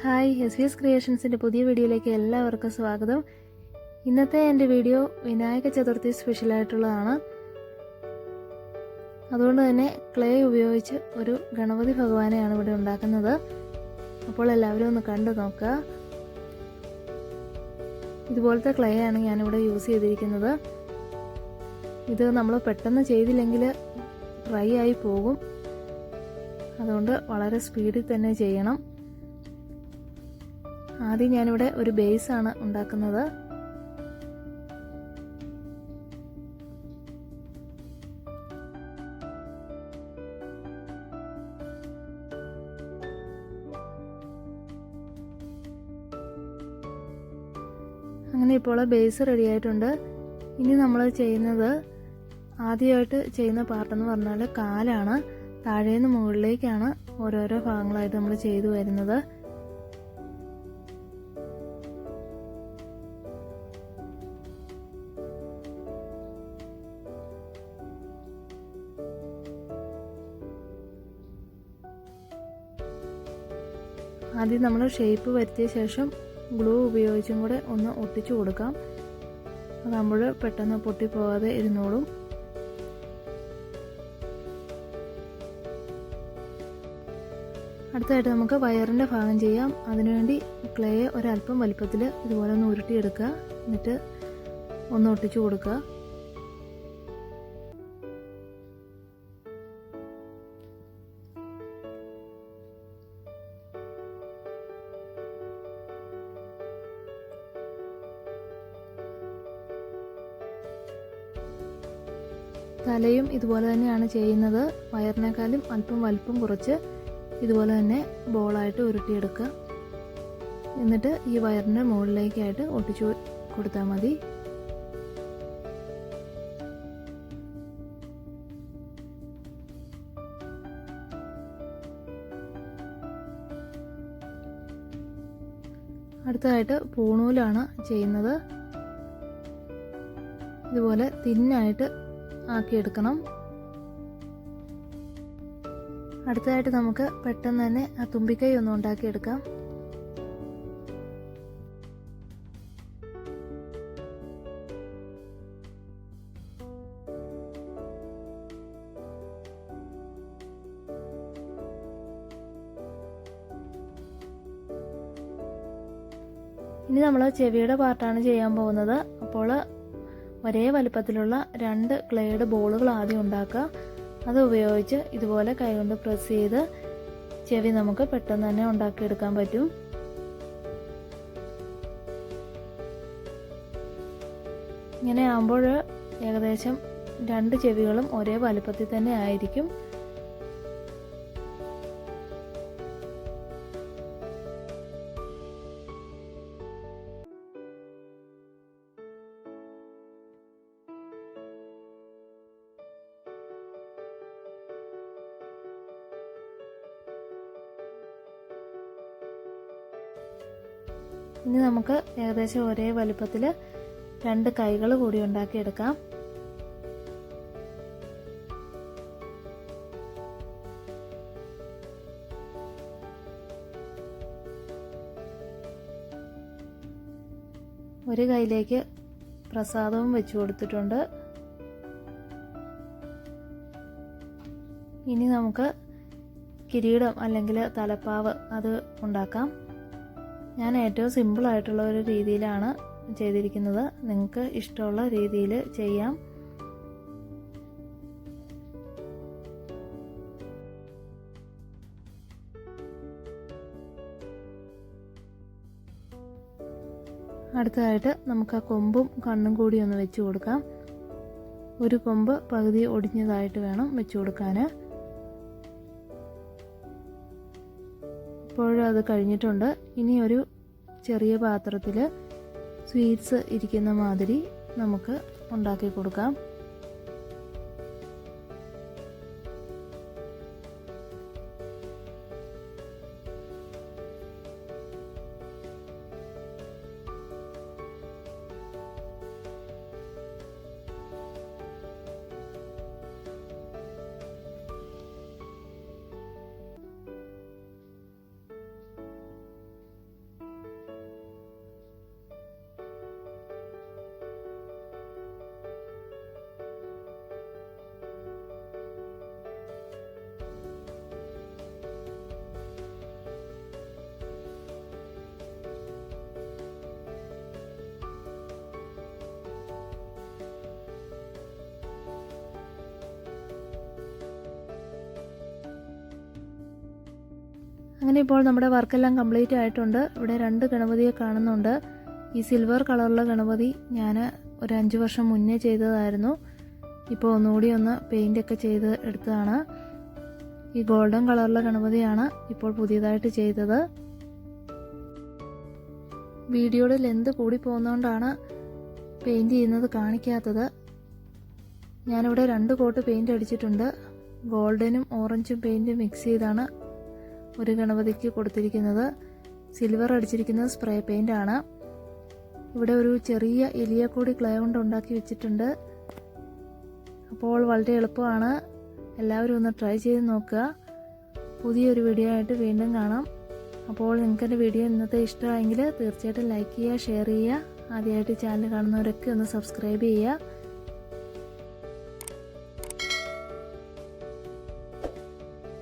Hi, S ക്രിയേഷൻസിൻ്റെ പുതിയ വീഡിയോയിലേക്ക് എല്ലാവർക്കും സ്വാഗതം. ഇന്നത്തെ എൻ്റെ വീഡിയോ വിനായക ചതുർത്ഥി സ്പെഷ്യലായിട്ടുള്ളതാണ്. അതുകൊണ്ട് തന്നെ ക്ലേ ഉപയോഗിച്ച് ഒരു ഗണപതി ഭഗവാനെയാണ് ഇവിടെ ഉണ്ടാക്കുന്നത്. അപ്പോൾ എല്ലാവരും ഒന്ന് കണ്ടു നോക്കുക. ഇതുപോലത്തെ ക്ലേ ആണ് ഞാനിവിടെ യൂസ് ചെയ്തിരിക്കുന്നത്. ഇത് നമ്മൾ പെട്ടെന്ന് ചെയ്തില്ലെങ്കിൽ ഡ്രൈ ആയി പോകും. അതുകൊണ്ട് വളരെ സ്പീഡിൽ തന്നെ ചെയ്യണം. ആദ്യം ഞാനിവിടെ ഒരു ബേസാണ് ഉണ്ടാക്കുന്നത്. അങ്ങനെ ഇപ്പോൾ ബേസ് റെഡി ആയിട്ടുണ്ട്. ഇനി നമ്മൾ ചെയ്യുന്നത് ആദ്യമായിട്ട് ചെയ്യുന്ന പാർട്ടെന്ന് പറഞ്ഞാൽ കാലാണ്. താഴേന്ന് മുകളിലേക്കാണ് ഓരോരോ ഭാഗങ്ങളായിട്ട് നമ്മൾ ചെയ്തു വരുന്നത്. ആദ്യം നമ്മൾ ഷേപ്പ് വരുത്തിയ ശേഷം ഗ്ലൂ ഉപയോഗിച്ചും കൂടെ ഒന്ന് ഒട്ടിച്ചു കൊടുക്കാം. അതാകുമ്പോൾ പെട്ടെന്ന് പൊട്ടിപ്പോകാതെ ഇരുന്നോളും. അടുത്തായിട്ട് നമുക്ക് വയറിൻ്റെ ഭാഗം ചെയ്യാം. അതിനുവേണ്ടി ക്ലേ ഒരല്പം വലിപ്പത്തിൽ ഇതുപോലെ ഒന്ന് ഉരുട്ടിയെടുക്കുക. എന്നിട്ട് ഒന്ന് ഒട്ടിച്ചു കൊടുക്കുക. തലയും ഇതുപോലെ തന്നെയാണ് ചെയ്യുന്നത്. വയറിനേക്കാളും അല്പം വലിപ്പം കുറച്ച് ഇതുപോലെ തന്നെ ബോളായിട്ട് ഉരുട്ടിയെടുക്കുക. എന്നിട്ട് ഈ വയറിൻ്റെ മുകളിലേക്കായിട്ട് ഒട്ടിച്ചു കൊടുത്താൽ മതി. അടുത്തതായിട്ട് പൂണൂലാണ് ചെയ്യുന്നത്. ഇതുപോലെ തിന്നായിട്ട് ആക്കിയെടുക്കണം. അടുത്തതായിട്ട് നമുക്ക് പെട്ടെന്ന് തന്നെ ആ തുമ്പിക്കൈ ഒന്ന് ഉണ്ടാക്കിയെടുക്കാം. ഇനി നമ്മൾ ചെവിയുടെ പാർട്ടാണ് ചെയ്യാൻ പോകുന്നത്. അപ്പോൾ ഒരേ വലുപ്പത്തിലുള്ള 2 ക്ലേയുടെ ബോളുകൾ ആദ്യം ഉണ്ടാക്കുക. അത് ഉപയോഗിച്ച് ഇതുപോലെ കൈകൊണ്ട് പ്രസ് ചെയ്ത് ചെവി നമുക്ക് പെട്ടെന്ന് തന്നെ ഉണ്ടാക്കിയെടുക്കാൻ പറ്റും. ഇങ്ങനെ ആകുമ്പോൾ ഏകദേശം 2 ചെവികളും ഒരേ വലുപ്പത്തിൽ തന്നെ ആയിരിക്കും. ഇനി നമുക്ക് ഏകദേശം ഒരേ വലുപ്പത്തിൽ 2 കൈകൾ കൂടി ഉണ്ടാക്കിയെടുക്കാം. ഒരു കൈയിലേക്ക് പ്രസാദവും വെച്ചു കൊടുത്തിട്ടുണ്ട്. ഇനി നമുക്ക് കിരീടം അല്ലെങ്കിൽ തലപ്പാവ് അത് ഉണ്ടാക്കാം. ഞാൻ ഏറ്റവും സിമ്പിളായിട്ടുള്ള ഒരു രീതിയിലാണ് ചെയ്തിരിക്കുന്നത്. നിങ്ങൾക്ക് ഇഷ്ടമുള്ള രീതിയിൽ ചെയ്യാം. അടുത്തതായിട്ട് നമുക്ക് ആ കൊമ്പും കണ്ണും കൂടി ഒന്ന് വെച്ച് കൊടുക്കാം. ഒരു കൊമ്പ് പകുതി ഒടിഞ്ഞതായിട്ട് വേണം വെച്ച് കൊടുക്കാൻ. ഇപ്പോഴും അത് കഴിഞ്ഞിട്ടുണ്ട്. ഇനി ഒരു ചെറിയ പാത്രത്തിൽ സ്വീറ്റ്സ് ഇരിക്കുന്ന മാതിരി നമുക്ക് ഉണ്ടാക്കി കൊടുക്കാം. അങ്ങനെ ഇപ്പോൾ നമ്മുടെ വർക്കെല്ലാം കംപ്ലീറ്റ് ആയിട്ടുണ്ട്. ഇവിടെ 2 ഗണപതിയെ കാണുന്നുണ്ട്. ഈ സിൽവർ കളറുള്ള ഗണപതി ഞാൻ ഒരു 5 വർഷം മുന്നേ ചെയ്തതായിരുന്നു. ഇപ്പോൾ ഒന്നുകൂടി ഒന്ന് പെയിൻ്റൊക്കെ ചെയ്ത് എടുത്തതാണ്. ഈ ഗോൾഡൻ കളറുള്ള ഗണപതിയാണ് ഇപ്പോൾ പുതിയതായിട്ട് ചെയ്തത്. വീഡിയോയുടെ ലെന്ത് കൂടി പോകുന്നതുകൊണ്ടാണ് പെയിൻറ് ചെയ്യുന്നത് കാണിക്കാത്തത്. ഞാനിവിടെ 2 കോട്ട് പെയിൻറ് അടിച്ചിട്ടുണ്ട്. ഗോൾഡനും ഓറഞ്ചും പെയിൻറ് മിക്സ് ചെയ്താണ് ഒരു ഗണപതിക്ക് കൊടുത്തിരിക്കുന്നത്. സിൽവർ അടിച്ചിരിക്കുന്നത് സ്പ്രേ പെയിൻ്റ് ആണ്. ഇവിടെ ഒരു ചെറിയ എലിയെ കൂടി ക്ലേ കൊണ്ട് ഉണ്ടാക്കി വെച്ചിട്ടുണ്ട്. അപ്പോൾ വളരെ എളുപ്പമാണ്. എല്ലാവരും ഒന്ന് ട്രൈ ചെയ്ത് നോക്കുക. പുതിയൊരു വീഡിയോ ആയിട്ട് വീണ്ടും കാണാം. അപ്പോൾ നിങ്ങൾക്ക് എൻ്റെ വീഡിയോ ഇന്നത്തെ ഇഷ്ടമായെങ്കിൽ തീർച്ചയായിട്ടും ലൈക്ക് ചെയ്യുക, ഷെയർ ചെയ്യുക. ആദ്യമായിട്ട് ചാനൽ കാണുന്നവരൊക്കെ ഒന്ന് സബ്സ്ക്രൈബ് ചെയ്യുക.